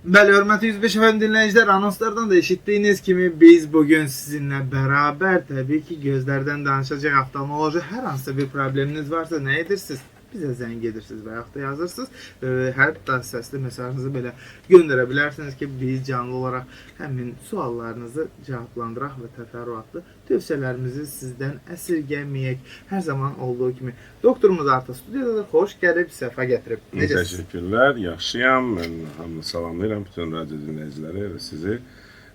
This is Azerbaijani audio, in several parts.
Bəli, hörmətli 105 FM dinləyicilər, anonslardan da eşitdiyiniz kimi biz bugün sizinlə bərabər təbii ki gözlərdən danışacaq. Oftalmoloji hər hansı bir probleminiz varsa nə edirsiniz? Bizə zəng edirsiniz və yaxud da yazırsınız. Hətta səsli mesajınızı belə göndərə bilərsiniz ki, biz canlı olaraq həmin suallarınızı cavablandıraq və təfərrüatlı tövsiyələrimizi sizdən əsirgəməyək. Hər zaman olduğu kimi doktorumuz artıq studiyadadır. Xoş gəlib, səfa gətirib. Necəsiniz? Təşəkkürlər, yaxşıyam. Mən hamını salamlayıram, bütün radyo dinləyiciləri və sizi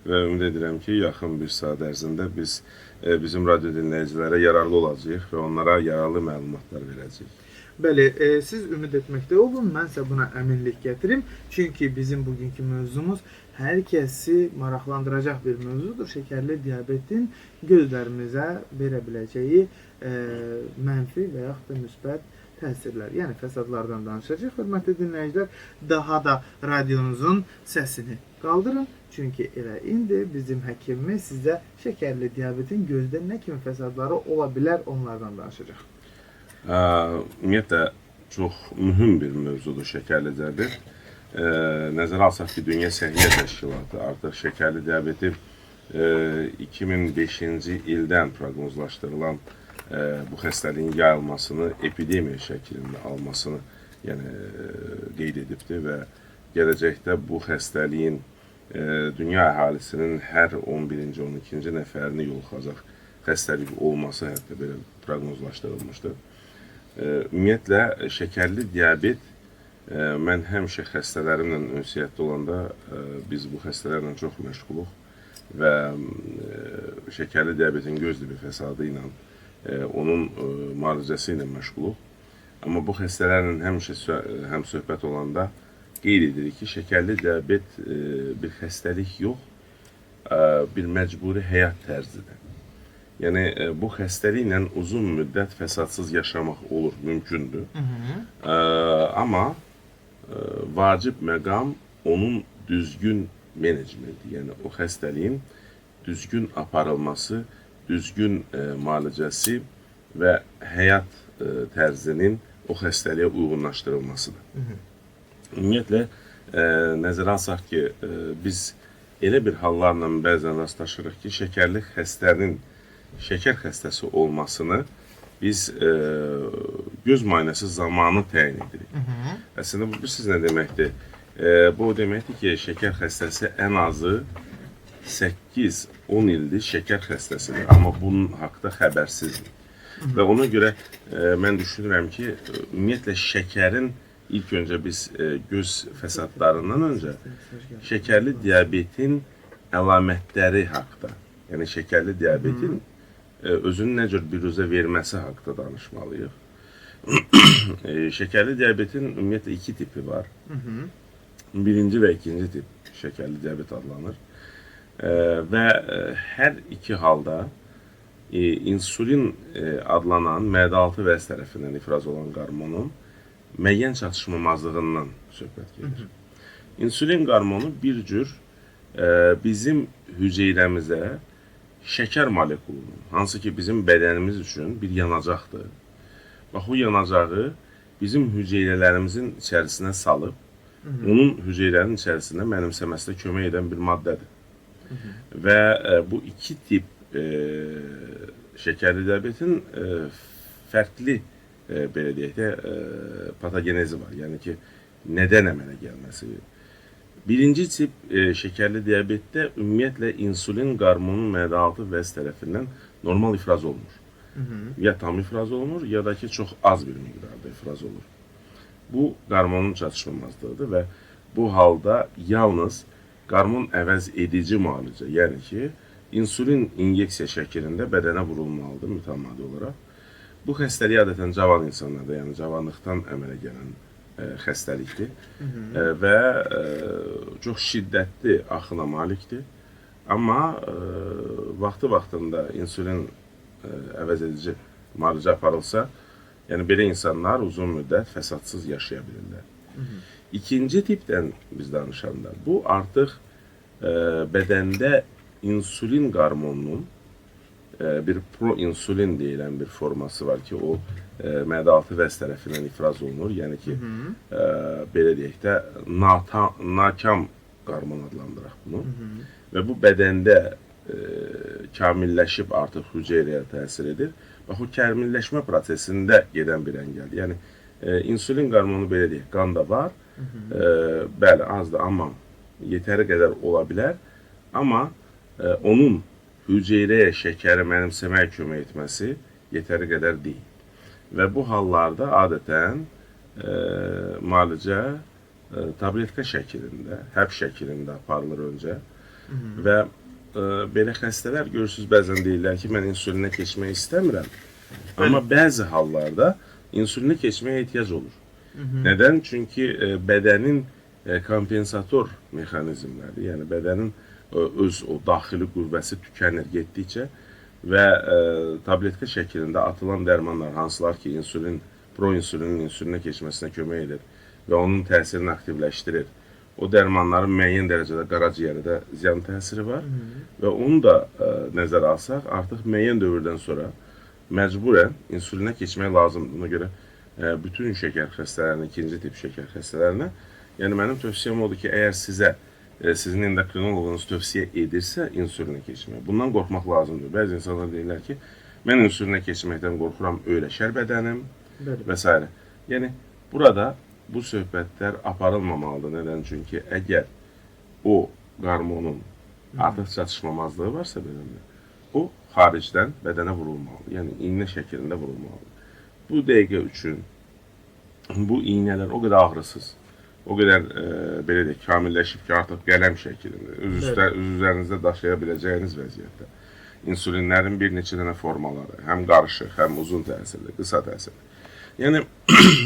və ümid edirəm ki, yaxın bir saat ərzində biz bizim radyo dinləyicilərə yararlı olacağıq və onlara yararlı məlumatlar verəcəyik. Bəli, siz ümid etməkdə olun, mən isə buna əminlik gətirim. Çünki bizim bugünkü mövzumuz hər kəsi maraqlandıracaq bir mövzudur. Şəkərli diabetin gözlərimizə verə biləcəyi mənfi və yaxud da müsbət təsirlər, yəni fəsadlardan danışacaq. Hörmətli dinləyicilər, daha da radionuzun səsini qaldırın. Çünki elə indi bizim həkimimiz sizə şəkərli diabetin gözdə nə kimi fəsadları ola bilər, onlardan danışacaq. Ümumiyyətlə, çox mühüm bir mövzudur şəkərli diabet. Nəzərə alsaq ki, Dünya Səhiyyə Təşkilatı artıq şəkərli diabeti 2005-ci ildən proqnozlaşdırılan bu xəstəliyin yayılmasını epidemiya şəklində almasını qeyd edibdir və gələcəkdə bu xəstəliyin dünya əhalisinin hər 11-ci, 12-ci nəfərini yoluxacaq xəstəlik olması hətta belə proqnozlaşdırılmışdır. Ümumiyyətlə, şəkərli diabet, mən həmişə xəstələrimlə ünsiyyətdə olanda biz bu xəstələrlə çox məşğuluq və şəkərli diabetin göz dibi fəsadı ilə, onun müalicəsi ilə məşğuluq. Amma bu xəstələrlə həmişə həmsöhbət olanda qeyd edirik ki, şəkərli diabet bir xəstəlik yox, bir məcburi həyat tərzidir. Yəni, bu xəstəliklə uzun müddət fəsadsız yaşamaq olur, mümkündür. Amma vacib məqam onun düzgün menecmenti, yəni o xəstəliyin düzgün aparılması, düzgün müalicəsi və həyat tərzinin o xəstəliyə uyğunlaşdırılmasıdır. Ümumiyyətlə, nəzərə alsaq ki, biz elə bir hallarla bəzən rastlaşırıq ki, şəkər xəstəsi olmasını biz göz müayinəsi zamanı təyin edirik. Əslində, bu siz nə deməkdir? Bu deməkdir ki, şəkər xəstəsi ən azı 8-10 ildir şəkər xəstəsidir, amma bunun haqda xəbərsizdir. Və ona görə mən düşünürəm ki, ümumiyyətlə şəkərin ilk öncə biz göz fəsadlarından öncə şəkərli diabetin əlamətləri haqda, yəni şəkərli diabetin özünü nə cür büruzə verməsi haqda danışmalıyıq. Şəkərli diabetin ümumiyyətlə iki tipi var. Birinci və ikinci tip şəkərli diabet adlanır. Və hər iki halda insulin adlanan mədə-altı vəz tərəfindən ifraz olan qarmonun müəyyən çatışmamazlığından söhbət gedir. İnsulin qarmonu bir cür bizim hüceyrəmizə şəkər molekulunun, hansı ki bizim bədənimiz üçün bir yanacaqdır. Bax, bu yanacağı bizim hüceyrələrimizin içərisinə salıb, onun hüceyrənin içərisində mənimsəməsinə kömək edən bir maddədir. Və bu iki tip şəkərli diabetin fərqli, belə deyək də, patogenezi var. Yəni ki, nədən əmələ gəlməsi. Birinci tip şəkərli diabetdə ümumiyyətlə insulin qarmonu mədə-altı vəz tərəfindən normal ifraz olunur. Ya tam ifraz olunur, ya da ki, çox az bir miqdarda ifraz olur. Bu, qarmonun çatışmamazlığıdır və bu halda yalnız qarmon əvəz edici müalicə, yəni ki, insulin inyeksiya şəklində bədənə vurulmalıdır mütəmadi olaraq. Bu xəstəlik adətən cavan insanlarda, yəni cavanlıqdan əmələ gələn xəstəlikdir və çox şiddətli axına malikdir. Amma vaxtı-vaxtında insulin əvəz edici müalicə aparılsa, yəni belə insanlar uzun müddət fəsadsız yaşaya bilirlər. İkinci tipdən biz danışanda, bu artıq bədəndə insulin qarmonunun bir proinsulin deyilən bir forması var ki, o mədə-altı vəz tərəfindən ifraz olunur. Yəni ki, belə deyək də, nakam qarmon adlandıraq bunu. Və bu bədəndə kamilləşib artıq hüceyrəyə təsir edir. Bax, o kamilləşmə prosesində gedən bir əngəldir. Yəni, insulin qarmonu belə deyək, qanda var, bəli, azdır, amma yetəri qədər ola bilər, amma onun hüceyrəyə şəkəri mənimsəməyə kömək etməsi yetəri qədər deyil. Və bu hallarda adətən müalicə tabletka şəklində, həb şəklində aparılır öncə və belə xəstələr görürsünüz, bəzən deyirlər ki, mən insulinə keçmək istəmirəm, amma bəzi hallarda insulinə keçməyə ehtiyac olur. Nədən? Çünki bədənin kompensator mexanizmləri, yəni bədənin öz o daxili qüvvəsi tükənir getdikcə və tabletka şəklində atılan dərmanlar, hansılar ki, proinsülinin insulinə keçməsinə kömək edir və onun təsirini aktivləşdirir. O dərmanların müəyyən dərəcədə qaraciyərdə ziyan təsiri var və onu da nəzərə alsaq, artıq müəyyən dövrdən sonra məcburən insulinə keçmək lazımdır. Buna görə bütün şəkər xəstələrinə, ikinci tip şəkər xəstələrinə, yəni mənim tövsiyəm odur ki, əgər sizin endokrinoloqunuz tövsiyə edirsə insulinə keçmək, bundan qorxmaq lazımdır. Bəzi insanlar deyirlər ki, mən insulinə keçməkdən qorxuram, öyrəşər bədənim və s. Yəni, burada bu söhbətlər aparılmamalıdır. Nədən? Çünki əgər o qarmonun artıq çatışmamazlığı varsa bədəndə, o xaricdən bədənə vurulmalıdır. Yəni, iynə şəklində vurulmalıdır. Bu dəqiqə üçün bu iynələr o qədər ağrısız, o qədər belə deyək, kamilləşib ki, artıq qələm şəklində, öz üzərinizdə daşıya biləcəyiniz vəziyyətdə. İnsulinlərin bir neçə dənə formaları, həm qarışıq, həm uzun təsirli, qısa təsirli. Yəni,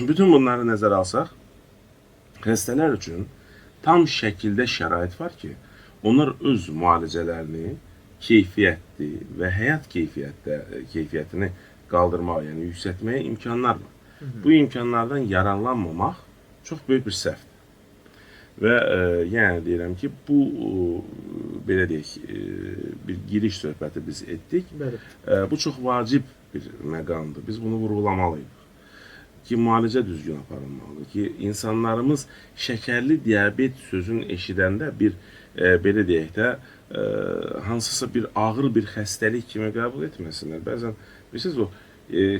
bütün bunları nəzərə alsaq, xəstələr üçün tam şəkildə şərait var ki, onlar öz müalicələrini keyfiyyətli və həyat keyfiyyətini qaldırmağa, yəni yüksəltməyə imkanlar var. Bu imkanlardan yararlanmamaq çox böyük bir səhvdir. Və yəni deyirəm ki, bu, belə deyək, bir giriş söhbəti biz etdik. Bu çox vacib bir məqamdır. Biz bunu vurğulamalıyıq. Ki, müalicə düzgün aparılmalıdır. Ki, insanlarımız şəkərli diabet sözünü eşidəndə bir, belə deyək də, hansısa bir ağır bir xəstəlik kimi qəbul etməsinlər. Bəzən, bilirsiniz, o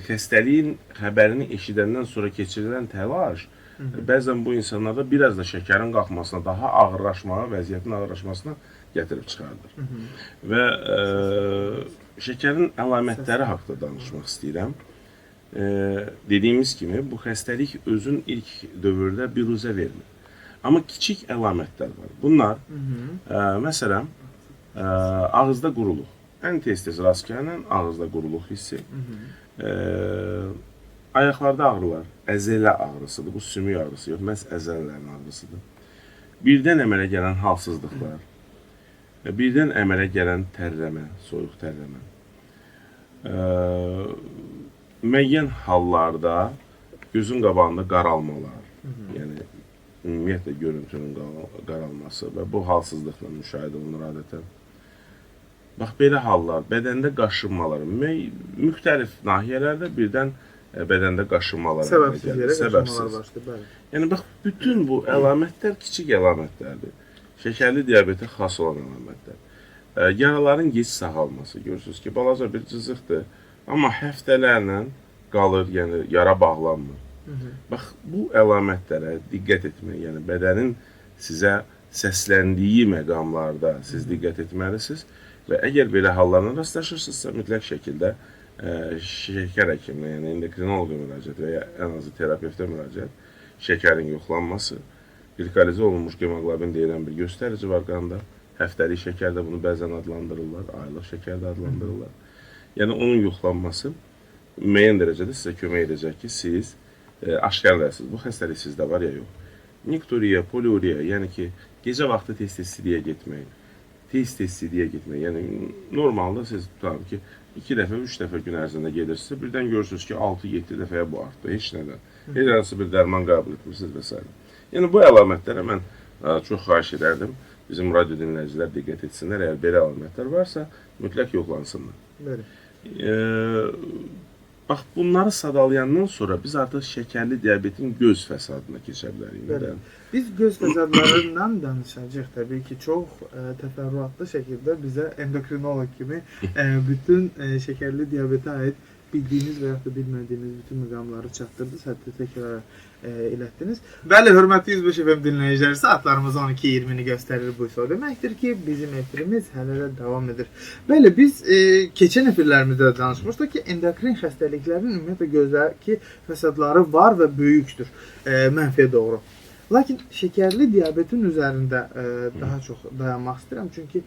xəstəliyin xəbərini eşidəndən sonra keçirilən təlaş, bəzən bu insanlarda biraz da şəkərin qalxmasına, daha ağırlaşmağa, vəziyyətin ağırlaşmasına gətirib çıxardır. Və şəkərin əlamətləri haqqında danışmaq istəyirəm. Dediyimiz kimi, bu xəstəlik özün ilk dövrdə biruzə vermir. Amma kiçik əlamətlər var. Bunlar, məsələn, ağızda quruluq. Ən tez-tez rast gələn ağızda quruluq hissi. Ayaqlarda ağrılar, əzələ ağrısıdır. Bu sümük ağrısı yox, məhz əzələlərin ağrısıdır. Birdən əmələ gələn halsızlıqlar, birdən əmələ gələn tərləmə, soyuq tərləmə. Müəyyən hallarda gözün qabağında qaralmalar, yəni ümumiyyətlə görüntünün qaralması və bu halsızlıqla müşahidə olunur adətən. Bax, belə hallar, bədəndə qaşınmalar, müxtəlif nahiyələrdə birdən bədəndə qaşınmalar səbəbsiz yerə qaşınmalar başlayır, bəli. Yəni, bax, bütün bu əlamətlər kiçik əlamətlərdir. Şəkərli diabetə xas olan əlamətlər. Yaraların gec sağalması, görürsünüz ki, balaca bir cızıqdır. Amma həftələrlə qalır, yəni yara bağlanmır. Bax, bu əlamətlərə diqqət etmək, yəni bədənin sizə səsləndiyi məqamlarda siz diqqət etməlisiniz və əgər belə hallarla rastlaşırsınızsa, mütləq şəkildə şəkər həkiminə, yəni endokrinoloqa müraciət və ya ən azı terapevtə müraciət, şəkərin yoxlanması, glikalizə olunmuş hemoqlobin deyilən bir göstərici var qanda, həftəlik şəkərdə bunu bəzən adlandırırlar, aylıq şəkərdə adlandırırlar. Yəni, onun yoxlanması müəyyən dərəcədə sizə kömək edəcək ki, siz aşkarlarsınız. Bu xəstəlik sizdə var ya yox. Niktoriya, poliuriya, yəni ki, gecə vaxtı tez-tez sidiyə getmək, yəni normalda siz tutalım ki, 2 dəfə, 3 dəfə gün ərzində gedirsinizsə, birdən görürsünüz ki, 6-7 dəfəyə bu artdı, heç nədən. Heç hansı bir dərman qəbul etmirsiniz və s. Yəni, bu əlamətlərə mən çox xahiş edərdim. Bizim radio dinləyicilər diqqət etsinlər, əgər belə əlamətlər varsa, mütləq yoxlansınlar. Bax, bunları sadalayandan sonra biz artıq şəkərli diabetin göz fəsadına keçə bilərik. Bəli. Nədən? Biz göz fəsadlarından danışacağıq təbii ki, çox təfərrüatlı şəkildə bizə endokrinoloq kimi bütün şəkərli diabetə aid bildiyiniz və yaxud da bilmədiyiniz bütün məqamları çatdırdınız, hətta təkrar elətdiniz. Bəli, hörmətli 105 FM dinləyiciləri, saatlarımız 12:20-ni göstərir. Bu isə o deməkdir ki, bizim efirimiz hələ də davam edir. Bəli, biz keçən efirlərimizdə danışmışdıq ki, endokrin xəstəliklərin ümumiyyətlə gözdəki fəsadları var və böyükdür, mənfiyə doğru. Lakin şəkərli diabetin üzərində daha çox dayanmaq istəyirəm, çünki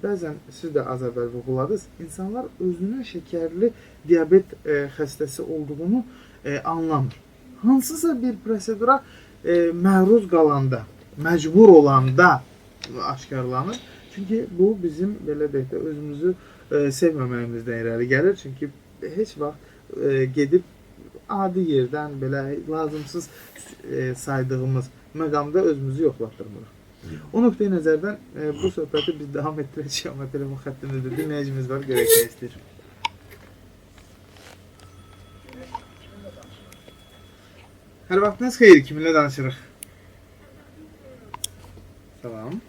bəzən siz də az əvvəl vurğuladınız, insanlar özünün şəkərli diabet xəstəsi olduğunu anlamır. Hansısa bir prosedura məruz qalanda, məcbur olanda aşkarlanır. Çünki bu bizim belə deyək də özümüzü sevməməyimizdən irəli gəlir. Çünki heç vaxt gedib adi yerdən belə lazımsız saydığımız məqamda özümüzü yoxlatdırmırıq. O nöqteyi nəzərdən bu söhbəti biz davam etdirəcəyik, amma telefon xəttimizdə dinləyicimiz var, görək nə istəyir. Hər vaxtınız xeyir, kiminlə danışırıq? Salam.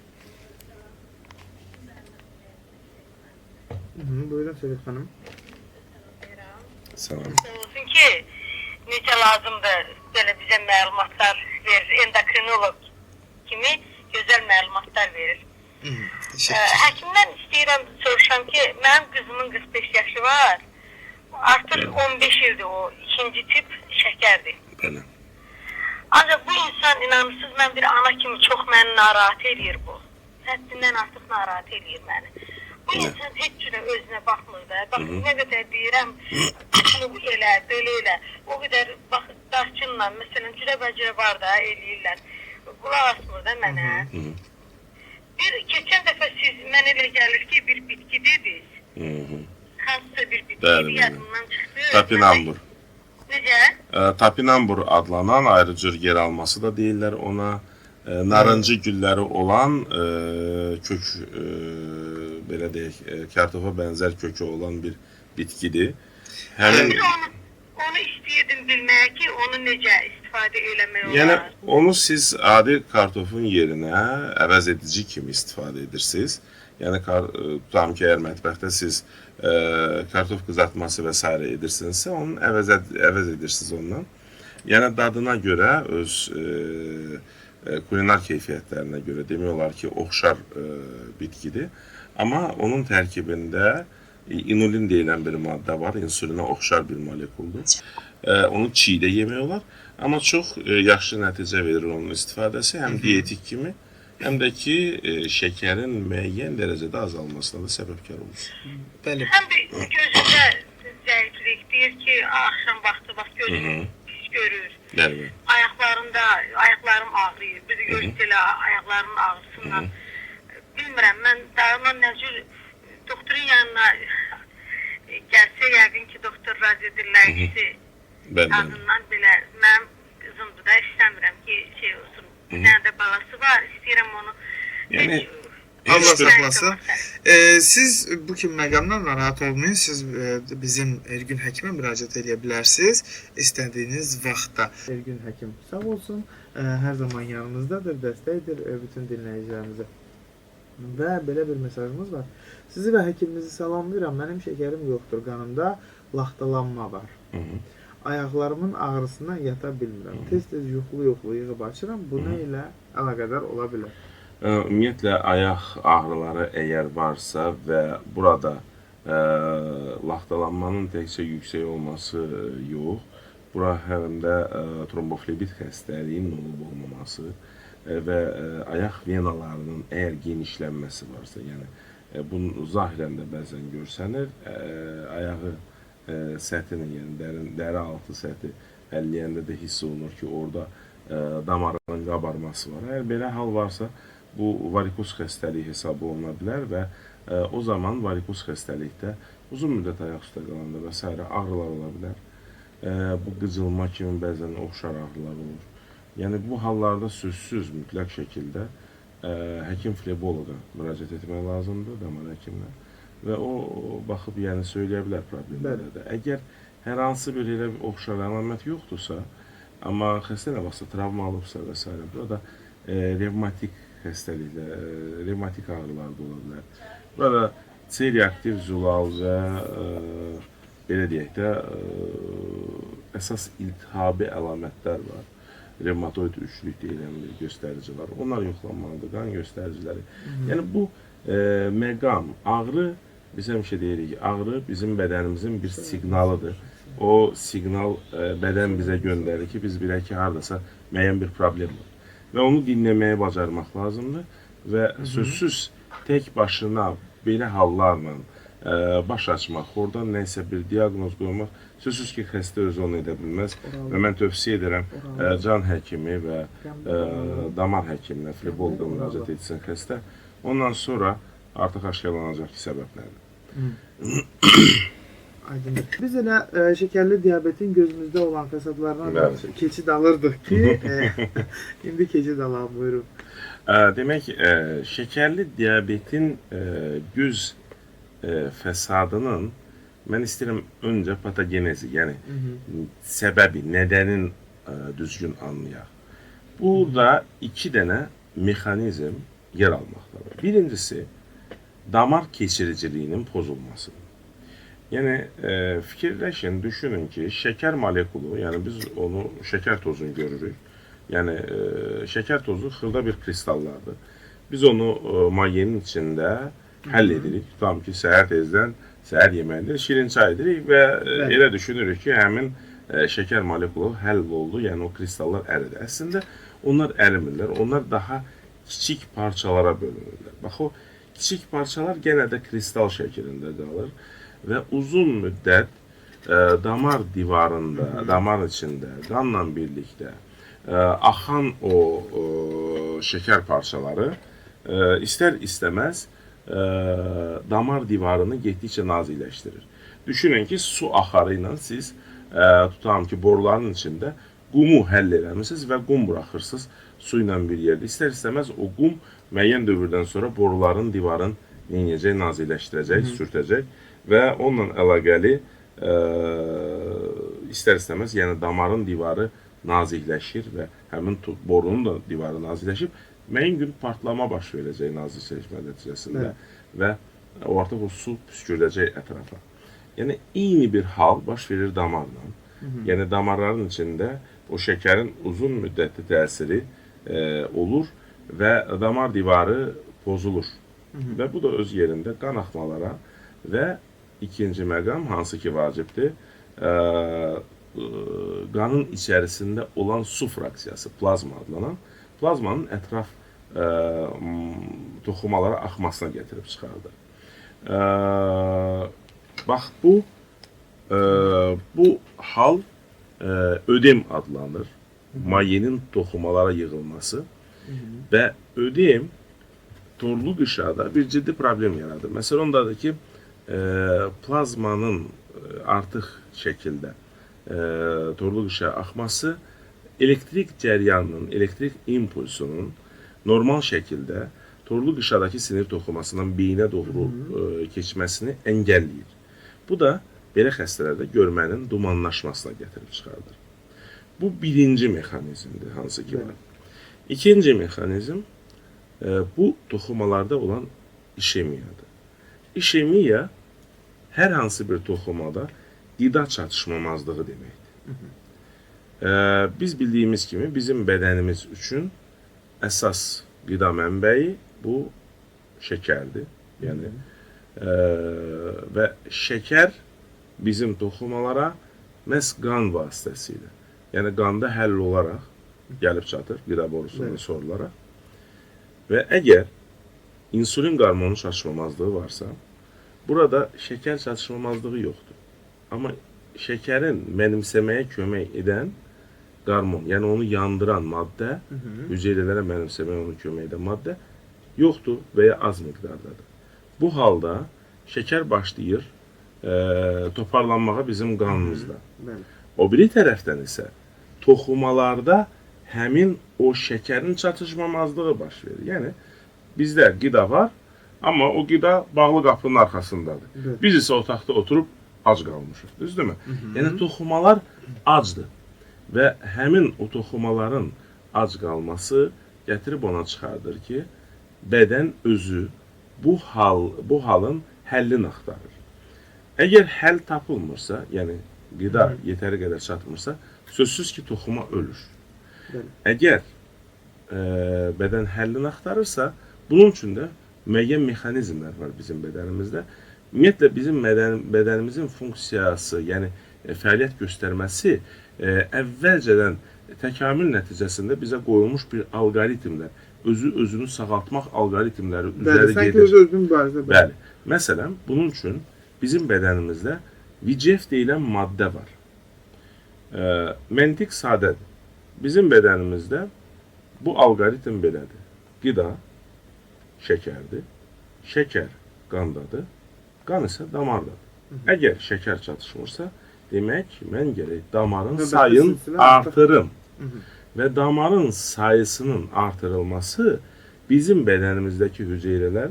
Buyurun, Səlih xanım. Salam. Olsun ki, necə lazımdır belə bizə məlumatlar verir, endokrinoloq kimi gözəl məlumatlar verir. Həkimdən istəyirəm, soruşam ki, mənim qızımın 45 yaşı var. Artıq 15 ildir o ikinci tip şəkərdir. Bəli. Ancaq bu insan, inanırsınız, mən bir ana kimi çox məni narahat edir bu. Həddindən artıq narahat edir məni. Bu insan heç cürə özünə baxmır da. Bax, nə qədər deyirəm, bu elə, belə elə. O qədər, bax, darçınla, məsələn, cürə-bəcürə var da, eləyirlər. Qulaq asmır da mənə. Bir, keçən dəfə siz, mən elə gəlir ki, bir bitki dediniz. Hansısa bir bitki yadımdan çıxdı. Tapinambur. Necə? Tapinambur adlanan ayrı cür yer alması da deyirlər ona. Narıncı gülləri olan kök, belə deyək, kartofa bənzər kökü olan bir bitkidir. Həmin... Onu istəyirdim bilməyə ki, onu necə istifadə eləmək olar? Yəni, onu siz adi kartofun yerinə əvəz edici kimi istifadə edirsiniz. Yəni, tutam ki, əgər mətbəxdə siz kartof qızartması və s. edirsinizsə, onu əvəz edirsiniz ondan. Yəni, dadına görə, öz kulinar keyfiyyətlərinə görə demək olar ki, oxşar bitkidir. Amma onun tərkibində inulin deyilən bir maddə var, insulinə oxşar bir molekuldur. Onu çiğ də yemək olar, amma çox yaxşı nəticə verir onun istifadəsi, həm dietik kimi, həm də ki, şəkərin müəyyən dərəcədə azalmasına da səbəbkar olur. Bəli. Həm də gözündə zəiflik deyir ki, axşam vaxtı bax gözünü pis görür. Bəli. Ayaqlarım ağrıyır. Bizi görürsə elə ayaqlarımın ağrısından. Bilmirəm, mən daima nə cür doktorun yanına gəlsə, yəqin ki, doktor radiodirləyicisi adından belə, mənim qızımdır da, istəmirəm ki, şey olsun. Bir dənə də balası var, istəyirəm onu. Yəni, Allah saxlasın. Siz bu kimi məqamdan narahat olmayın. Siz bizim Ergün həkimə müraciət edə bilərsiniz istədiyiniz vaxtda. Ergün həkim sağ olsun, hər zaman yanımızdadır, dəstəkdir bütün dinləyicilərimizə. Və belə bir mesajımız var. Sizi və həkiminizi salamlayıram. Mənim şəkərim yoxdur, qanımda laxtalanma var. Ayaqlarımın ağrısından yata bilmirəm. Tez-tez yuxulu yığıb açıram. Bu nə ilə əlaqədar ola bilər? Ümumiyyətlə, ayaq ağrıları əgər varsa və burada laxtalanmanın təkcə yüksək olması yox, bura həm də tromboflebit xəstəliyin olub-olmaması və ayaq venalarının əgər genişlənməsi varsa, yəni bunun zahirən də bəzən görsənir, ayağı səthinin, yəni dəri altı səthi həlləyəndə də hiss olunur ki, orada damarının qabarması var. Əgər belə hal varsa, bu varikoz xəstəliyi hesabı oluna bilər və o zaman varikoz xəstəlikdə uzun müddət ayaq üstə qalanda və s. ağrılar ola bilər. Bu qıcılma kimi bəzən oxşar ağrılar olur. Yəni, bu hallarda sözsüz, mütləq şəkildə həkim fleboloqa müraciət etmək lazımdır, damar həkiminə və o baxıb, yəni söyləyə bilər problemləri də. Əgər hər hansı bir elə bir oxşar əlamət yoxdursa, amma xəstə nə vaxtsa travma alıbsa və s. burada revmatik xəstəliklər, revmatik ağrılar da ola bilər. Burada C-reaktiv zulal və belə deyək də əsas iltihabi əlamətlər var. Revmatoid üçlük deyilən bir göstərici var. Onlar yoxlanmalıdır, qan göstəriciləri. Yəni bu məqam, ağrı, biz həmişə deyirik ki, ağrı bizim bədənimizin bir siqnalıdır. O siqnal bədən bizə göndərir ki, biz bilək ki, haradasa müəyyən bir problem var. Və onu dinləməyə bacarmaq lazımdır və sözsüz tək başına belə hallarla baş açmaq, oradan nəysə bir diaqnoz qoymaq, sözsüz ki, xəstə özü onu edə bilməz və mən tövsiyə edirəm can həkimi və damar həkiminə, fleboloqa müraciət etsin xəstə. Ondan sonra artıq aşkarlanacaq ki, səbəblərdir. Aydındır. Biz elə şəkərli diabetin gözümüzdə olan fəsadlarına keçid alırdıq ki, indi keçid alalım, buyurun. Demək, şəkərli diabetin göz fəsadının mən istəyirəm öncə patogenezi, yəni səbəbi, nədənin düzgün anlayaq. Burada iki dənə mexanizm yer almaqdadır. Birincisi, damar keçiriciliyinin pozulmasıdır. Yəni, fikirləşin, düşünün ki, şəkər molekulu, yəni biz onu şəkər tozunu görürük. Yəni, şəkər tozu xırda bir kristallardır. Biz onu mayenin içində həll edirik. Tutam ki, səhər tezdən, səhər yeməkdir, şirin çay edirik və elə düşünürük ki, həmin şəkər molekulu həll oldu, yəni o kristallar əridi. Əslində, onlar ərimirlər, onlar daha kiçik parçalara bölünürlər. Bax, o kiçik parçalar genə də kristal şəklində qalır. Və uzun müddət damar divarında, damar içində, qanla birlikdə axan o şəkər parçaları istər-istəməz damar divarını getdikcə nazikləşdirir. Düşünün ki, su axarı ilə siz tutam ki, boruların içində qumu həll eləmişsiniz və qum buraxırsınız su ilə bir yerdə. İstər-istəməz o qum müəyyən dövrdən sonra boruların divarın neyəcək, nazikləşdirəcək, sürtəcək. Və onunla əlaqəli istər-istəməz, yəni damarın divarı nazikləşir və həmin borunun da divarı nazikləşib, müəyyən gün partlama baş verəcək nazikləşmə nəticəsində və artıq o su püskürüləcək ətrafa. Yəni, eyni bir hal baş verir damarla. Yəni, damarların içində o şəkərin uzun müddətli təsiri olur və damar divarı pozulur. Və bu da öz yerində qan axmalara və ikinci məqam, hansı ki vacibdir, qanın içərisində olan su fraksiyası, plazma adlanan, plazmanın ətraf toxumalara axmasına gətirib çıxardır. Bax, bu hal ödem adlanır, mayenin toxumalara yığılması və ödem torlu qışada bir ciddi problem yaradır. Məsələn, ondadır ki, plazmanın artıq şəkildə torlu qışa axması elektrik cəryanının, elektrik impulsunun normal şəkildə torlu qışadakı sinir toxumasından beyinə doğru keçməsini əngəlləyir. Bu da belə xəstələrdə görmənin dumanlaşmasına gətirib çıxardır. Bu birinci mexanizmdir, hansı ki var. İkinci mexanizm bu toxumalarda olan işemiyadır. İşemiya hər hansı bir toxumada qida çatışmamazlığı deməkdir. Biz bildiyimiz kimi bizim bədənimiz üçün əsas qida mənbəyi bu şəkərdir. Yəni, və şəkər bizim toxumalara məhz qan vasitəsilə, yəni qanda həll olaraq gəlib çatır, qida borusundan sorularaq. Və əgər insulin qarmonu çatışmamazlığı varsa, burada şəkər çatışmamazlığı yoxdur. Amma şəkərin mənimsəməyə kömək edən qarmon, yəni onu yandıran maddə, hüceyrələrə mənimsəməyə onu kömək edən maddə yoxdur və ya az miqdardadır. Bu halda şəkər başlayır toparlanmağa bizim qanımızda. O biri tərəfdən isə toxumalarda həmin o şəkərin çatışmamazlığı baş verir. Yəni, bizdə qida var, amma o qida bağlı qapının arxasındadır. Biz isə otaqda oturub ac qalmışıq, düzdürmü? Yəni toxumalar acdır və həmin o toxumaların ac qalması gətirib ona çıxardır ki, bədən özü bu halın həllini axtarır. Əgər həll tapılmırsa, yəni qida yetəri qədər çatmırsa, sözsüz ki, toxuma ölür. Əgər bədən həllini axtarırsa, bunun üçün də müəyyən mexanizmlər var bizim bədənimizdə. Ümumiyyətlə, bizim bədənimizin funksiyası, yəni fəaliyyət göstərməsi əvvəlcədən təkamül nəticəsində bizə qoyulmuş bir alqoritmlər, özünü sağaltmaq alqoritmləri üzəri gedir. Bəli. Məsələn, bunun üçün bizim bədənimizdə VEGF deyilən maddə var. Məntiq sadədir. Bizim bədənimizdə bu alqoritm belədir. Qida şəkərdir, şəkər qandadır, qan isə damardadır. Əgər şəkər çatışmırsa, demək ki, mən gərək damarın sayını artırım. Və damarın sayısının artırılması bizim bədənimizdəki hüceyrələr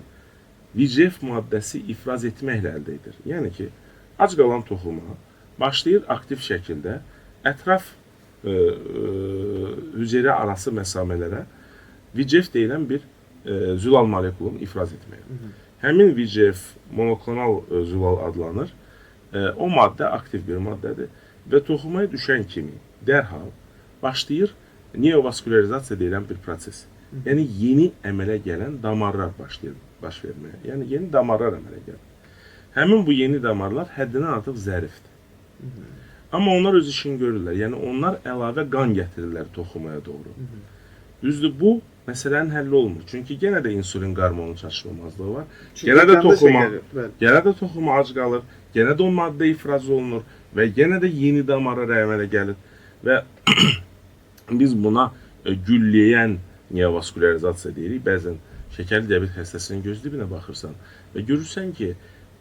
VEGF maddəsi ifraz etməklə əldə edir. Yəni ki, ac qalan toxuma başlayır aktiv şəkildə ətraf hüceyrə arası məsamələrə VEGF deyilən bir zülal molekulunu ifraz etməyə. Həmin VEGF monoklonal zülal adlanır. O maddə aktiv bir maddədir və toxumaya düşən kimi dərhal başlayır neovaskulərizasiya deyilən bir proses. Yəni yeni əmələ gələn damarlar başlayır baş verməyə. Yəni yeni damarlar əmələ gəlir. Həmin bu yeni damarlar həddindən artıq zərifdir. Amma onlar öz işini görürlər. Yəni onlar əlavə qan gətirirlər toxumaya doğru. Düzdür, bu məsələnin həlli olmur. Çünki yenə də insulin qarmonun çatışmamazlığı var. Yenə də toxuma ac qalır. Yenə də o maddə ifraz olunur və yenə də yeni damarlar əmələ gəlir. Və biz buna gülləyən neovaskulərizasiya deyirik. Bəzən şəkərli diabet xəstəsinin göz dibinə baxırsan və görürsən ki,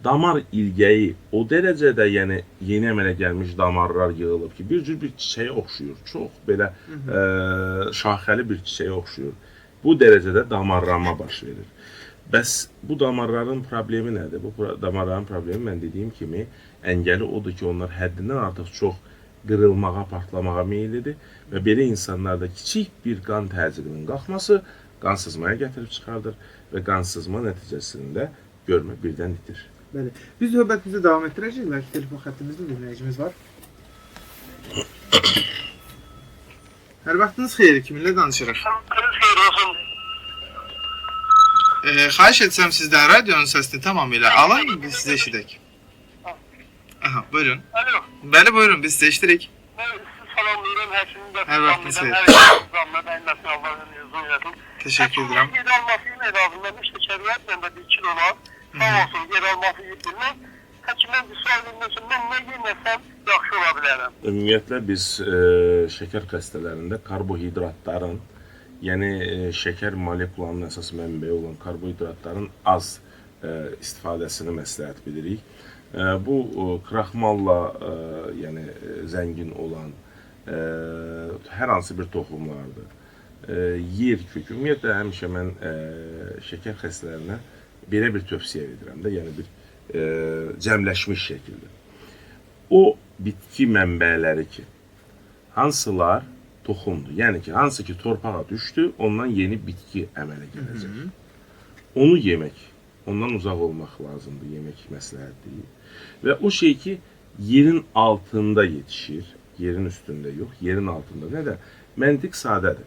damar ilgəyi o dərəcədə yeni əmələ gəlmiş damarlar yığılıb ki, bir cür bir çiçəyə oxşuyur. Çox belə şaxəli bir çiçəyə oxşuyur. Bu dərəcədə damarlanma baş verir. Bəs bu damarların problemi nədir? Bu damarların problemi, mən dediyim kimi, əngəli odur ki, onlar həddindən artıq çox qırılmağa, partlamağa meyillidir və belə insanlarda kiçik bir qan təzyiqinin qalxması qan sızmaya gətirib çıxardır və qan sızma nəticəsində görmə birdən itir. Bəli. Biz söhbətimizi davam etdirəcəyik. Belki telefon xəttimizdə dinləyicimiz var. Hər vaxtınız xeyir, kiminlə danışırıq? Xeyir olsun. Xahiş etsəm sizdən radionun səsini tamamilə alayım, biz sizə eşidək. Aha, buyurun. Alo. Bəli, buyurun, biz sizə eşidirik. Mən sizi salamlayıram, həşinin də Hər vaxtınız xeyir. Teşekkür ederim. Yer alması ilə lazımdır, şəkərlər məndə 1 kilo var. Sağ olsun, yer alması yetirmək. Həkimdən bir sual verməsin, mən nə yeməsim yaxşı ola bilərəm. Ümumiyyətlə biz şəkər xəstələrində karbohidratların, yəni şəkər molekulanın əsas mənbəyi olan karbohidratların az istifadəsini məsləhət bilirik. Bu kraxmalla zəngin olan hər hansı bir toxumlardır. Yer kökü. Ümumiyyətlə həmişə mən şəkər xəstələrinə belə bir tövsiyə edirəm də, yəni bir cəmləşmiş şəkildə. O bitki mənbələri ki, hansılar toxumdur, yəni ki, hansı ki torpağa düşdü, ondan yeni bitki əmələ gələcək. Onu yemək, ondan uzaq olmaq lazımdır, yemək məsləhət deyil. Və o şey ki, yerin altında yetişir, yerin üstündə yox, yerin altında. Nədir? Məntiq sadədir.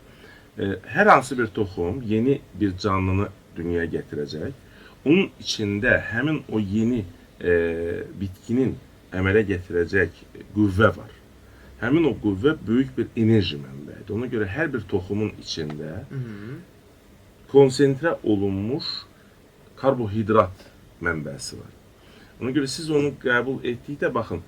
Hər hansı bir toxum yeni bir canlını dünyaya gətirəcək. Onun içində həmin o yeni bitkinin əmələ gətirəcək qüvvə var. Həmin o qüvvə böyük bir enerji mənbəyidir. Ona görə hər bir toxumun içində konsentrə olunmuş karbohidrat mənbəsi var. Ona görə siz onu qəbul etdikdə, baxın,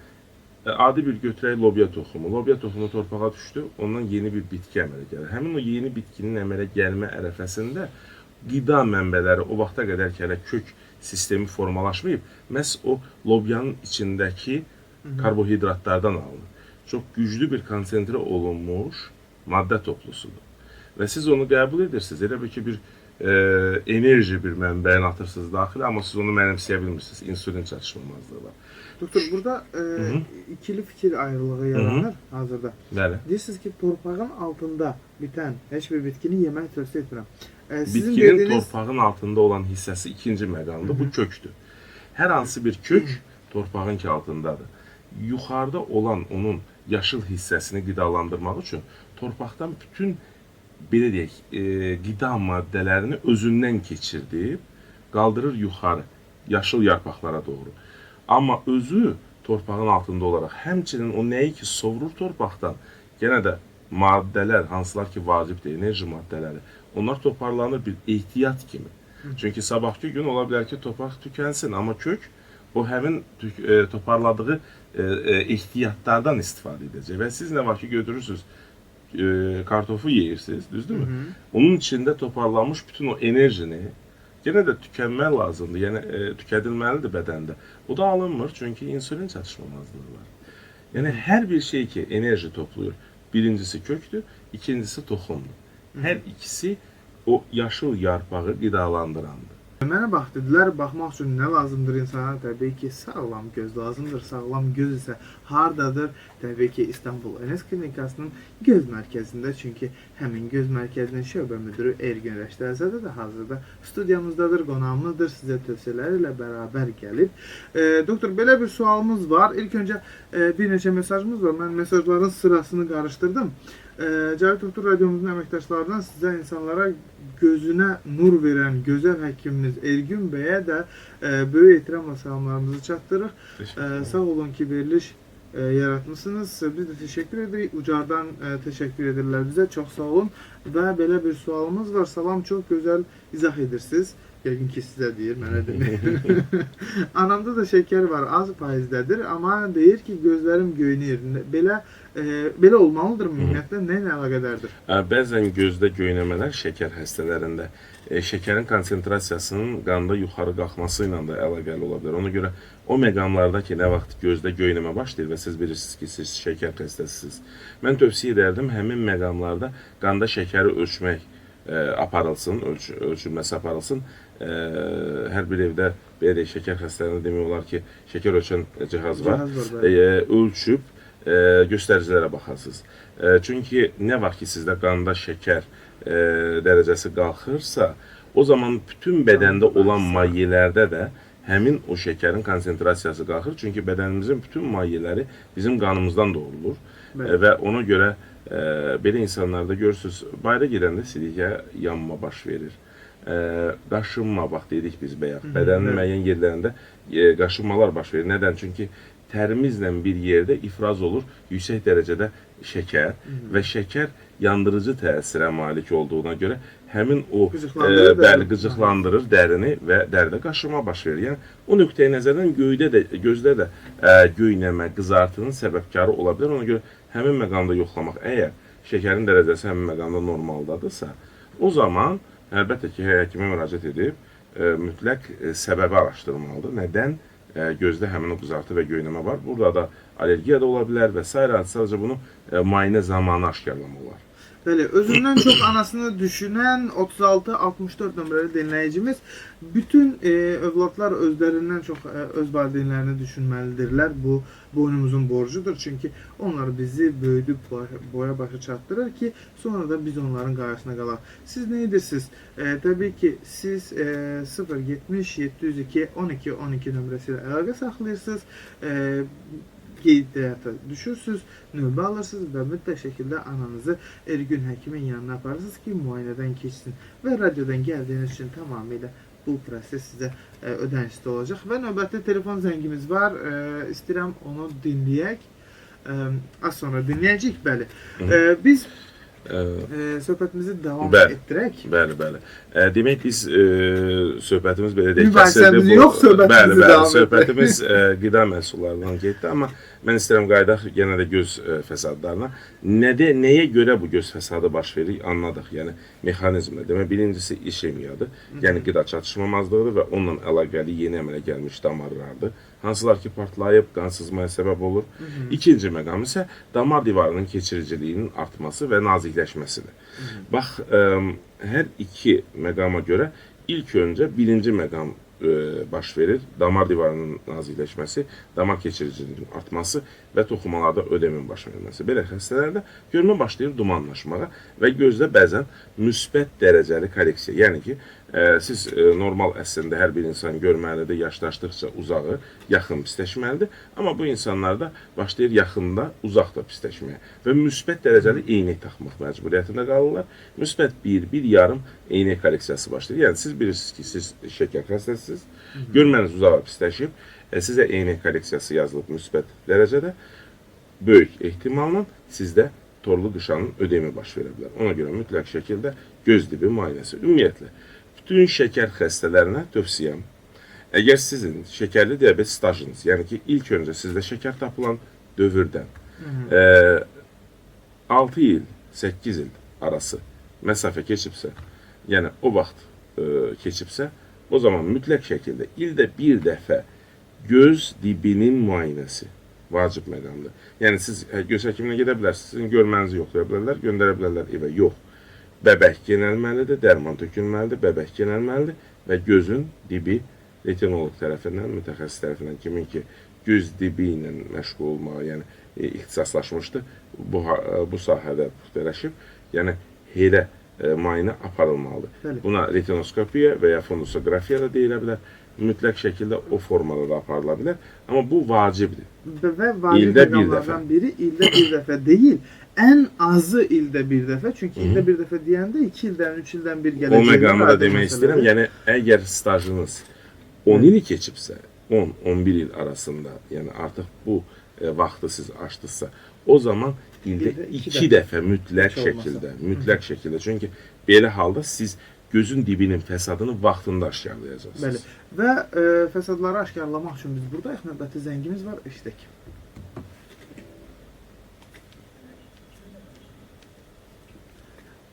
adi bir götürək lobya toxumu. Lobya toxumu torpağa düşdü, ondan yeni bir bitki əmələ gəlir. Həmin o yeni bitkinin əmələ gəlmə ərəfəsində qida mənbələri o vaxta qədər ki, hələ kök sistemi formalaşmayıb, məhz o lobyanın içindəki karbohidratlardan alınır. Çox güclü bir konsentrə olunmuş maddə toplusudur. Və siz onu qəbul edirsiniz. Elə bir ki, bir enerji bir mənbəyini atırsınız daxilə, amma siz onu mənimsəyə bilmirsiniz. İnsulin çatışmamazlığı var. Doktor, burada ikili fikir ayrılığı yaranır hazırda. Bəli. Deyirsiniz ki, torpağın altında bitən heç bir bitkini yemək tövsiyə etmirəm. Bitkinin torpağın altında olan hissəsi ikinci məqamdır. Bu kökdür. Hər hansı bir kök torpağın ki altındadır. Yuxarıda olan onun yaşıl hissəsini qidalandırmaq üçün torpaqdan bütün belə deyək, qida maddələrini özündən keçirdib, qaldırır yuxarı, yaşıl yarpaqlara doğru. Amma özü torpağın altında olaraq, həmçinin o nəyi ki sovurur torpaqdan, yenə də maddələr, hansılar ki vacibdir, enerji maddələri, onlar toparlanır bir ehtiyat kimi. Çünki sabahki gün ola bilər ki, torpaq tükənsin, amma kök o həmin toparladığı ehtiyatlardan istifadə edəcək. Və siz nə var ki götürürsünüz, kartofu yeyirsiniz, düzdürmü? Onun içində toparlanmış bütün o enerjini yenə də tükənmək lazımdır, yəni tükədilməlidir bədəndə. O da alınmır, çünki insülin çatışmamazlığı var. Yəni hər bir şey ki enerji toplayır, birincisi kökdür, ikincisi toxumdur. Hər ikisi o yaşıl yarpağı qidalandırandır. Mənə bax, dedilər, baxmaq üçün nə lazımdır insana? Təbii ki, sağlam göz lazımdır. Sağlam göz isə hardadır? Təbii ki, İstanbul Enes Klinikasının göz mərkəzində. Çünki həmin göz mərkəzinin şöbə müdürü Ergün Rəşdəzədə də hazırda studiyamızdadır, qonağımızdır. Sizə tövsiyələri ilə bərabər gəlib. Doktor, belə bir sualımız var. İlk öncə bir neçə mesajımız var. Mən mesajların sırasını qarışdırdım. Cavit Doktor Radyomuzun əməkdaşlarından sizə insanlara gözünə nur verən gözəl həkimimiz Ergün bəyə də böyük ehtiramla salamlarımızı çatdırırıq. Sağ olun ki, veriliş yaratmışsınız. Biz də təşəkkür edirik. Ucardan təşəkkür edirlər bizə. Çox sağ olun. Və belə bir sualımız var. Salam, çox gözəl izah edirsiniz. Yəqin ki, sizə deyir, mənə demir. Anamda da şəkər var, az faizdədir, amma deyir ki, gözlərim göynəyir. Belə olmalıdır ümumiyyətlə, nə ilə əlaqədardır? Bəzən gözdə göynəmələr şəkər xəstələrində şəkərin konsentrasiyasının qanda yuxarı qalxması ilə də əlaqəli ola bilər. Ona görə o məqamlarda ki, nə vaxt gözdə göynəmə başlayır və siz bilirsiniz ki, siz şəkər xəstəsiniz. Mən tövsiyə edərdim, həmin məqamlarda qanda şəkəri ölçmək aparılsın, ölçülməsi aparılsın. Hər bir evdə belə deyək, şəkər xəstələrində demək olar ki, şəkər ölçən cihaz var. Ölçüb göstəricilərə baxasınız. Çünki nə var ki, sizdə qanda şəkər dərəcəsi qalxırsa, o zaman bütün bədəndə olan mayelərdə də həmin o şəkərin konsentrasiyası qalxır. Çünki bədənimizin bütün mayeləri bizim qanımızdan doğrulur. Və ona görə belə insanlarda görürsünüz, bayra gedəndə silikə yanma baş verir. Qaşınma, bax dedik biz bayaq, bədənin müəyyən yerlərində qaşınmalar baş verir. Nədən? Çünki tərimizlə bir yerdə ifraz olur yüksək dərəcədə şəkər və şəkər yandırıcı təsirə malik olduğuna görə həmin o qıcıqlandırır dərini və dəridə qaşınma baş verir. Yəni, o nöqteyi nəzərdən gözdə də göynəmə, qızartının səbəbkarı ola bilər. Ona görə həmin məqamda yoxlamaq, əgər şəkərin dərəcəsi həmin məqamda normaldadırsa, o zaman əlbəttə ki, həkimə müraciət edib mütləq səbəbi araşdırmalıdır. Nədən gözdə həmin o qızartı və göynəmə var? Burada da allergiya da ola bilər və s. Sadəcə bunu müayinə zamanı aşkarlamaq olar. Bəli, özündən çox anasını düşünən 36-64 nömrəli dinləyicimiz bütün övladlar özlərindən çox öz valideynlərini düşünməlidirlər. Bu boynumuzun borcudur. Çünki onlar bizi böyüdüb boya başa çatdırır ki, sonra da biz onların qarşısına qalaq. Siz nə edirsiniz? Təbii ki, siz 070-702-12-12 nömrəsi ilə əlaqə saxlayırsınız. Qeydiyyata düşürsünüz, növbə alırsınız və mütləq şəkildə ananızı Ergün həkimin yanına aparırsınız ki, müayinədən keçsin. Və radiodan gəldiyiniz üçün tamamilə bu proses sizə ödənişli olacaq. Və növbətdə telefon zəngimiz var. İstəyirəm onu dinləyək. Az sonra dinləyəcəyik, bəli. Biz söhbətimizi davam etdirək. Bəli. Demək biz söhbətimiz belə deyək. Mübahisəmiz yox, söhbətimizi davam etdirək. Söhbətimiz qida məhsullarından getdi, amma mən istəyirəm qaydaq yenə də göz fəsadlarına. Nəyə görə bu göz fəsadı baş verir, anladıq. Yəni, mexanizmlə. Demək, birincisi işemiyadır. Yəni, qida çatışmamazlığıdır və onunla əlaqəli yeni əmələ gəlmiş damarlardır. Hansılar ki, partlayıb, qansızmaya səbəb olur. İkinci məqam isə damar divarının keçiriciliyinin artması və nazik nazikləşməsidir. Bax, hər iki məqama görə ilk öncə birinci məqam baş verir. Damar divarının nazikləşməsi, damar keçiriciliyinin artması və toxumalarda ödemin baş verməsi. Belə xəstələrdə görmə başlayır dumanlaşmağa və gözdə bəzən müsbət dərəcəli korreksiya. Yəni ki, siz normal əslində hər bir insan görməlidir, yaşlaşdıqca uzağı, yaxın pisləşməlidir. Amma bu insanlarda başlayır yaxında, uzaqda pisləşməyə və müsbət dərəcəli eynək taxmaq məcburiyyətində qalırlar. Müsbət 1, 1,5 eynək korreksiyası başlayır. Yəni siz bilirsiniz ki, siz şəkər xəstəsiniz, görməniz uzağa pisləşib, sizə eynək korreksiyası yazılıb müsbət dərəcədə, böyük ehtimalla sizdə torlu qışanın ödemi baş verə bilər. Ona görə mütləq şəkildə göz dibi müayinəsi. Ümumiyyətlə, bütün şəkər xəstələrinə tövsiyəm, əgər sizin şəkərli diabet stajınız, yəni ki, ilk öncə sizdə şəkər tapılan dövrdən 6 il, 8 il arası məsafə keçibsə, yəni o vaxt keçibsə, o zaman mütləq şəkildə ildə bir dəfə göz dibinin müayinəsi vacib məqamdır. Yəni siz göz həkiminə gedə bilərsiniz, sizin görmənizi yoxlaya bilərlər, göndərə bilərlər evə. Yox. Bəbək genəlməlidir, dərman tökülməlidir, bəbək genəlməlidir və gözün dibi retinoloq tərəfindən, mütəxəssis tərəfindən, kimin ki göz dibi ilə məşğul olmağa, yəni ixtisaslaşmışdır, bu sahədə puxtələşib, yəni elə müayinə aparılmalıdır. Buna retinoskopiya və ya fondoskopiya da deyilə bilər. Mütləq şəkildə o formada da aparıla bilər. Amma bu vacibdir. Və vacib məqamlardan biri ildə bir dəfə deyil, ən azı ildə bir dəfə. Çünki ildə bir dəfə deyəndə 2 ildən, 3 ildən bir gələcək. O məqamı da demək istəyirəm. Yəni, əgər stajınız 10 ili keçibsə, 10-11 il arasında, yəni artıq bu vaxtı siz açdınızsa, o zaman ildə 2 dəfə mütləq şəkildə. Çünki belə halda siz gözün dibinin fəsadını vaxtında aşkarlayacaqsınız. Bəli. Və fəsadları aşkarlamaq üçün biz buradayıq. Növbəti zəngimiz var. Eşidək.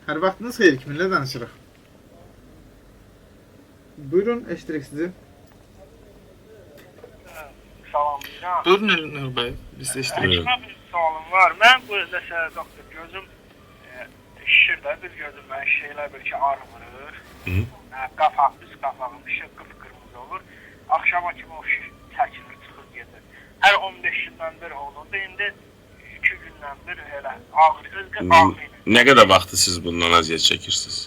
Hər vaxtınız xeyir. Kiminlə danışırıq? Buyurun, eşidirik sizi. Salamlayıram. Buyurun, Nur bəy. Biz eşidirik. Həkimə bir sualım var. Mən bu özdə doktor gözüm şişir də, bir gözüm mən şeylər bir ki ağrı vurur. Qafaq, üst qafağım qıpqırmızı olur. Axşama kimi o şiş çəkilir, çıxır gedir. Hər 15 gündən bir olurdu. İndi 2 gündən bir elə ağrı, özgə ağrı. Nə qədər vaxtı siz bundan əziyyət çəkirsiniz?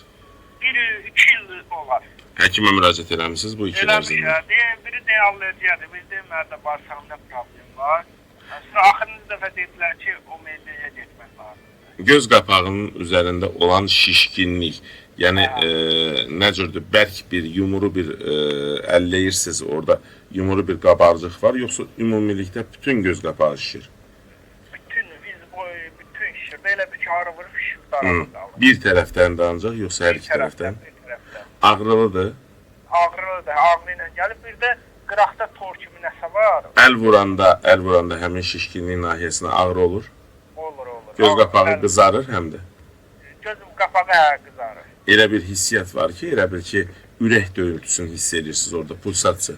1-2 il olar. Həkimə müraciət eləmisiniz bu 2 il ərzində? Eləmişəm. Biri neallediyadır. Biz demədə bağırsağımda problem var. Sonra axırıncı dəfə dedilər ki, o mediyə getmək lazımdır. Göz qapağının üzərində olan şişkinlik, yəni nə cürdür, bərk bir, yumuru bir əlləyirsiniz orada, yumuru bir qabarcıq var, yoxsa ümumilikdə bütün göz qapağı şişir? Bütün şişir. Belə bir ki, ağrı vurur, şişir darabında. Bir tərəfdən də ancaq, yoxsa hər iki tərəfdən? Bir tərəfdən. Ağrılıdır? Ağrılıdır, ağrı ilə gəlib. Bir də qıraqda tor kimi nəsə var. Əl vuranda həmin şişkinlik nahiyəsinə ağrı olur? Olur. Göz qapağı qızarır həm də? Gözüm qapağı qızarır. Elə bir hissiyyat var ki, elə bir ki, ürək döyüntüsünü hiss edirsiniz orada, pulsasiya.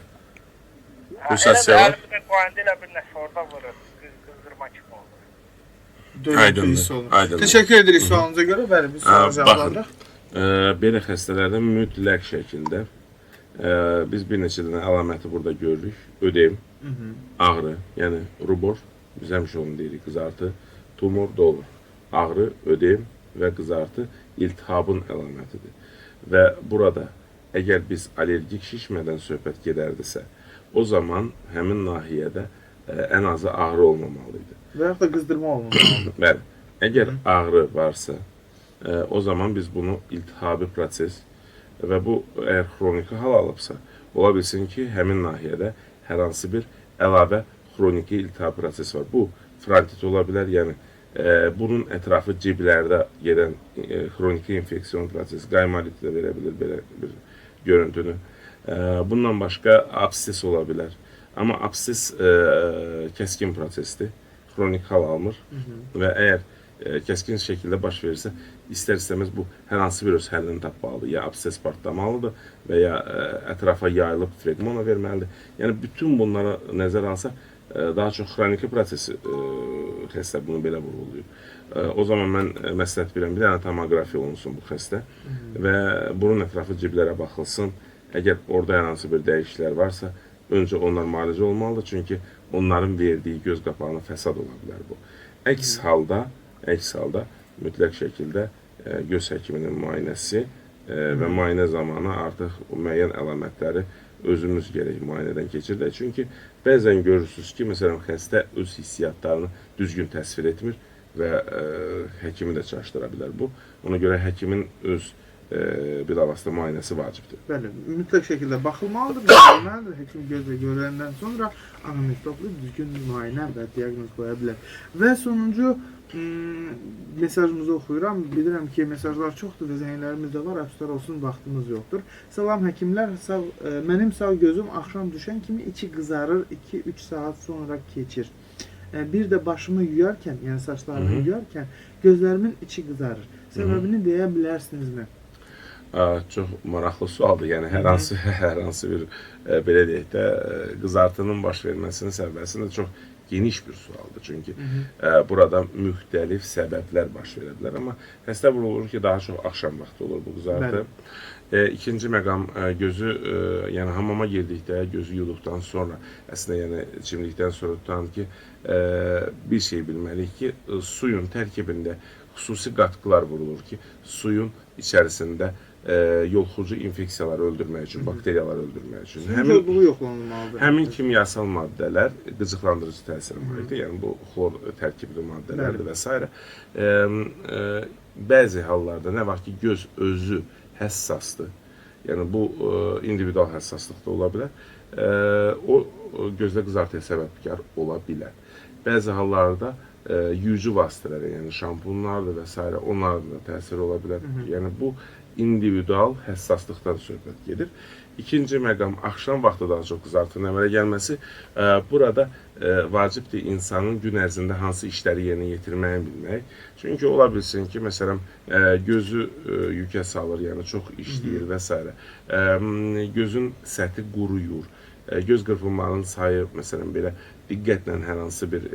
Pulsasiya var? Elə bir nəsə orada vurur, qızdırma kimi olur. Aydındır. Təşəkkür edirik sualınıza görə. Bəli, biz sualı cavablandıq. Belə xəstələrdə mütləq şəkildə biz bir neçə dənə əlaməti burada görürük. Ödem, ağrı, yəni rubor, biz həmişə onu deyirik, qızartı, tumor da olur. Ağrı, ödem və qızartı iltihabın əlamətidir. Və burada əgər biz allergik şişmədən söhbət gedərdisə, o zaman həmin nahiyədə ən azı ağrı olmamalıydı. Və yaxud da qızdırma olmalıdır. Bəli, əgər ağrı varsa, o zaman biz bunu iltihabi proses və bu əgər xroniki hal alıbsa, ola bilsin ki, həmin nahiyədə hər hansı bir əlavə xroniki iltihabi proses var. Bu, frontit ola bilər, yəni bunun ətrafı ciblərdə gedən xroniki infeksiyon prosesi, qaymalit də verə bilir belə bir görüntünü. Bundan başqa absses ola bilər. Amma absses kəskin prosesdir, xronik hal almır və əgər kəskin şəkildə baş verirsə, istər-istəməz bu hər hansı bir öz həllini tapmalıdır. Ya absses partlamalıdır və ya ətrafa yayılıb flegmona verməlidir. Yəni, bütün bunlara nəzər alsaq, daha çox xroniki prosesi xəstə bunu belə vurğulayır. O zaman mən məsləhət bilirəm, bir dənə tomoqrafiya olunsun bu xəstə və burun ətrafı ciblərə baxılsın. Əgər orada hər hansı bir dəyişikliklər varsa, öncə onlar müalicə olmalıdır, çünki onların verdiyi göz qapağına fəsad ola bilər bu. Əks halda mütləq şəkildə göz həkiminin müayinəsi və müayinə zamanı artıq müəyyən əlamətləri özümüz gərək müayinədən keçirdik. Çünki bəzən görürsünüz ki, məsələn, xəstə öz hissiyatlarını düzgün təsvir etmir və həkimi də çaşdıra bilər bu. Ona görə həkimin öz bilavasitə müayinəsi vacibdir. Bəli, mütləq şəkildə baxılmalıdır, görülməlidir. Həkim gözlə görüləndən sonra anatomik düzgün müayinə və diaqnoz qoya bilər. Və sonuncu mesajımızı oxuyuram. Bilirəm ki, mesajlar çoxdur və zənglərimiz də var. Əfsuslar olsun, vaxtımız yoxdur. Salam həkimlər, mənim sağ gözüm axşam düşən kimi içi qızarır, 2-3 saat sonra keçir. Bir də başımı yuyarkən, yəni saçlarımı yuyarkən gözlərimin içi qızarır. Səbəbini deyə bilərsinizmi? Çox maraqlı sualdır. Yəni hər hansı bir belə deyək də qızartının baş verməsinin səbəbəsində çox geniş bir sualdır. Çünki burada müxtəlif səbəblər baş verə bilər, amma xəstə vurulur ki, daha çox axşam vaxtı olur bu qızartı. İkinci məqam gözü, yəni hamama girdikdə, gözü yuduqdan sonra, əslində yəni çimdikdən sonra tutan ki, bir şey bilməliyik ki, suyun tərkibində xüsusi qatqılar vurulur ki, suyun içərisində yolxucu infeksiyaları öldürmək üçün, bakteriyaları öldürmək üçün. Həmin kimyasal maddələr qıcıqlandırıcı təsir malikdir. Yəni bu xlor tərkibli maddələrdir və s. Bəzi hallarda nə vaxt ki, göz özü həssasdır, yəni bu individual həssaslıq da ola bilər, o gözdə qızartıya səbəbkar ola bilər. Bəzi hallarda yuyucu vasitələrə, yəni şampunlardır və s. onların da təsiri ola bilər. Yəni bu individual həssaslıqdan söhbət gedir. İkinci məqam, axşam vaxtı daha çox qızartının əmələ gəlməsi. Burada vacibdir insanın gün ərzində hansı işləri yerinə yetirməyi bilmək. Çünki ola bilsin ki, məsələn, gözü yükə salır, yəni çox işləyir və s. Gözün səthi quruyur. Göz qırpımlarının sayı, məsələn, belə diqqətlə hər hansı bir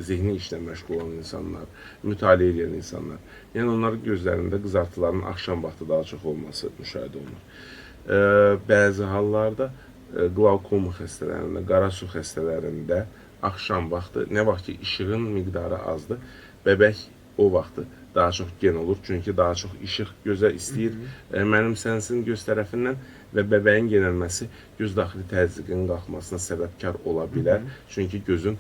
zihni işlə məşğul olan insanlar, mütaliə edən insanlar, yəni onların gözlərində qızartıların axşam vaxtı daha çox olması müşahidə olunur. Bəzi hallarda qlaukom xəstələrində, qara su xəstələrində axşam vaxtı, nə vaxt ki, işığın miqdarı azdır, bəbək o vaxtı daha çox gen olur, çünki daha çox işıq gözə istəyir, mənimsənsin göz tərəfindən və bəbəyin genəlməsi göz daxili təzyiqin qalxmasına səbəbkar ola bilər. Çünki gözün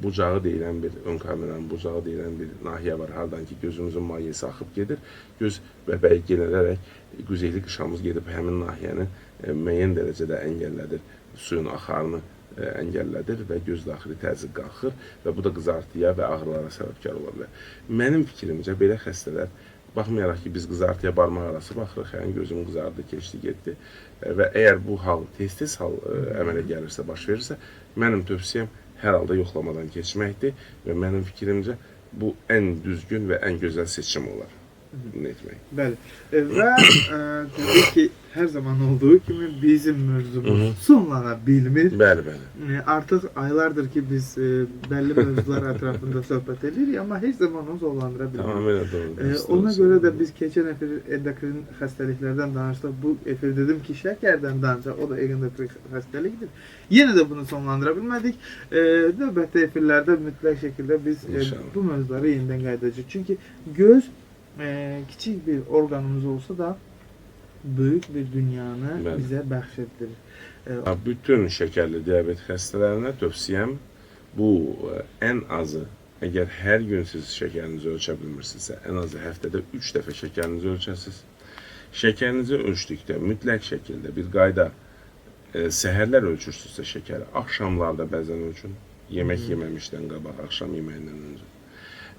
bucağı deyilən bir, ön kameranın bucağı deyilən bir nahiyə var, hardan ki, gözümüzün mahiyyəsi axıb gedir. Göz bəbəyi genələrək güzeyli qışamız gedib həmin nahiyəni müəyyən dərəcədə əngəllədir, suyun axarını əngəllədir və göz daxili təzyiq qalxır və bu da qızartıya və ağrılara səbəbkar ola bilər. Mənim fikrimcə belə xəstələr, baxmayaraq ki, biz qızartıya barmaq arası baxırıq, yəni gözüm qızardı, keçdi, getdi və əgər bu hal tez-tez hal əmələ gəlirsə, baş verirsə, mənim tövsiyəm hər halda yoxlamadan keçməkdir və mənim fikrimcə bu ən düzgün və ən gözəl seçim olar. Bunu etmək. Bəli. Və təbii ki, hər zaman olduğu kimi bizim mövzumuz sonlana bilmir. Bəli, bəli. Artıq aylardır ki, biz bəlli mövzular ətrafında söhbət edirik, amma heç zaman onu sonlandıra bilmirik. Tamamilə doğrudur. Ona görə də biz keçən efir endokrin xəstəliklərdən danışdıq. Bu efir dedim ki, şəkərdən danışaq, o da endokrin xəstəlikdir. Yenə də bunu sonlandıra bilmədik. Növbəti efirlərdə mütləq şəkildə biz bu mövzulara yenidən qayıdacağıq. Çünki göz kiçik bir orqanımız olsa da böyük bir dünyanı bizə bəxş edilir. Bütün şəkərli diabet xəstələrinə tövsiyəm bu ən azı, əgər hər gün siz şəkərinizi ölçə bilmirsinizsə, ən azı həftədə 3 dəfə şəkərinizi ölçəsiniz. Şəkərinizi ölçdükdə mütləq şəkildə bir qayda səhərlər ölçürsünüzsə şəkəri, axşamlarda bəzən ölçün, yemək yeməmişdən qabaq, axşam yeməyindən öncə.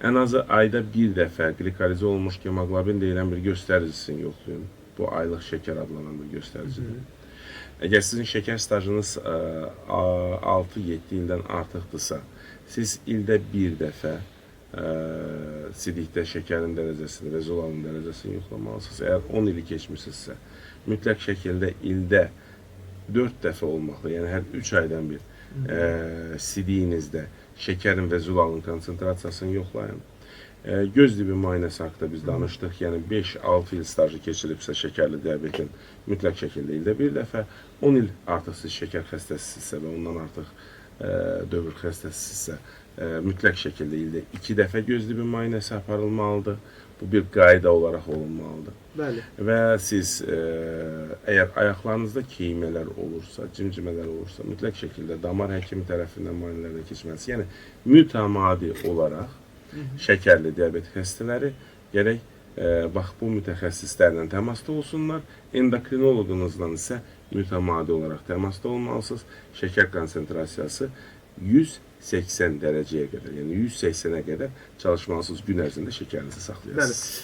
Ən azı ayda bir dəfə glikalize olmuş hemoglobin deyilən bir göstəricisini yoxlayın. Bu aylıq şəkər adlanan bir göstəricidir. Əgər sizin şəkər stajınız 6-7 ildən artıqdırsa, siz ildə bir dəfə sidikdə şəkərin dərəcəsini, rezolalın dərəcəsini yoxlamalısınız. Əgər 10 ili keçmişsinizsə, mütləq şəkildə ildə 4 dəfə olmaqla, yəni hər 3 aydan bir sidiyinizdə şəkərin və zulalın konsentrasiyasını yoxlayın. Göz dibi müayinəsi haqqında biz danışdıq. Yəni 5-6 il stajı keçiribsə şəkərli diabetin mütləq şəkildə ildə bir dəfə, 10 il artıq siz şəkər xəstəsizsə və ondan artıq dövr xəstəsizsə mütləq şəkildə ildə 2 dəfə göz dibi müayinəsi aparılmalıdır. Bu bir qayda olaraq olunmalıdır. Bəli. Və siz əgər ayaqlarınızda keymələr olursa, cimcimələr olursa, mütləq şəkildə damar həkimi tərəfindən müayinələrdən keçməlidir. Yəni mütəmadi olaraq şəkərli diabet xəstələri gərək bax bu mütəxəssislərlə təmasda olsunlar. Endokrinoloqunuzla isə mütəmadi olaraq təmasda olmalısınız. Şəkər konsentrasiyası 180 dərəcəyə qədər, yəni 180-ə qədər çalışmalısınız gün ərzində şəkərinizi saxlayasınız.